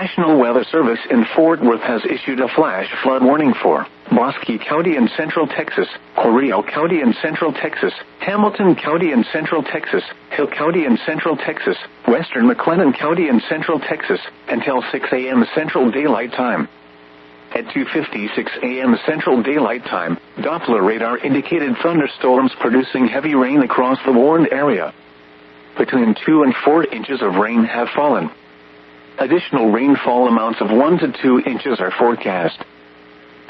National Weather Service in Fort Worth has issued a flash flood warning for Bosque County in Central Texas, Correo County in Central Texas, Hamilton County in Central Texas, Hill County in Central Texas, Western McLennan County in Central Texas, until 6 a.m. Central Daylight Time. At 2:56 a.m. Central Daylight Time, Doppler radar indicated thunderstorms producing heavy rain across the warned area. Between 2 and 4 inches of rain have fallen. Additional rainfall amounts of 1 to 2 inches are forecast.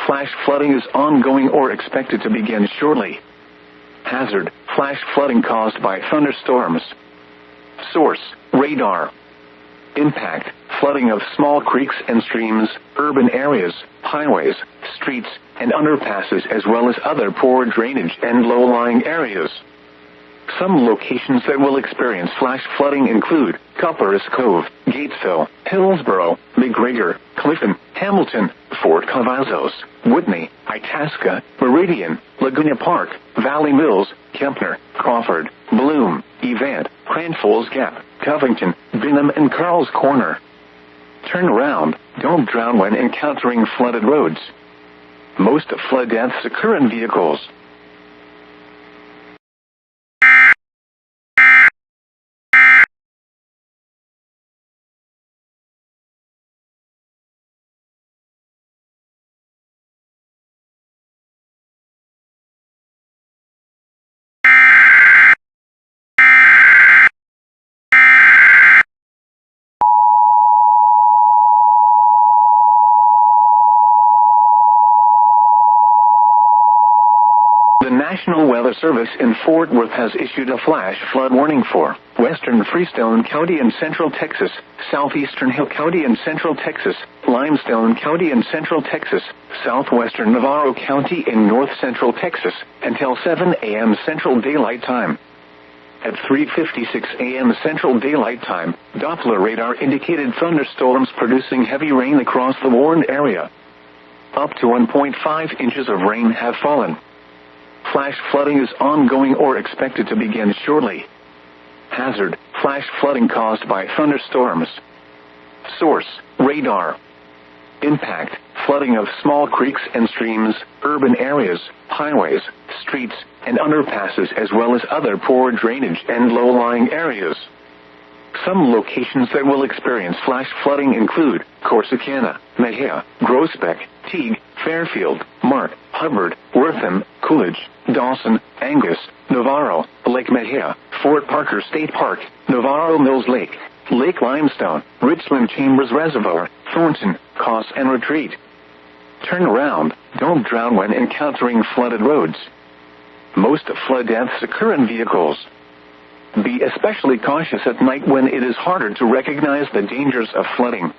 Flash flooding is ongoing or expected to begin shortly. Hazard: flash flooding caused by thunderstorms. Source: radar. Impact: flooding of small creeks and streams, urban areas, highways, streets, and underpasses, as well as other poor drainage and low-lying areas. Some locations that will experience flash flooding include Copperas Cove, Gatesville, Hillsboro, McGregor, Clifton, Hamilton, Fort Cavazos, Whitney, Itasca, Meridian, Laguna Park, Valley Mills, Kempner, Crawford, Bloom, Evant, Grand Falls Gap, Covington, Benham, and Carl's Corner. Turn around, don't drown when encountering flooded roads. Most flood deaths occur in vehicles. The National Weather Service in Fort Worth has issued a flash flood warning for Western Freestone County in Central Texas, Southeastern Hill County in Central Texas, Limestone County in Central Texas, Southwestern Navarro County in North Central Texas, until 7 a.m. Central Daylight Time. At 3:56 a.m. Central Daylight Time, Doppler radar indicated thunderstorms producing heavy rain across the warned area. Up to 1.5 inches of rain have fallen. Flash flooding is ongoing or expected to begin shortly. Hazard: flash flooding caused by thunderstorms. Source: radar. Impact: flooding of small creeks and streams, urban areas, highways, streets, and underpasses, as well as other poor drainage and low-lying areas. Some locations that will experience flash flooding include Corsicana, Mejia, Groesbeck, Teague, Fairfield, Mart, Hubbard, Wortham, Coolidge, Dawson, Angus, Navarro, Lake Mejia, Fort Parker State Park, Navarro Mills Lake, Lake Limestone, Richland Chambers Reservoir, Thornton, Cause and Retreat. Turn around, don't drown when encountering flooded roads. Most flood deaths occur in vehicles. Be especially cautious at night when it is harder to recognize the dangers of flooding.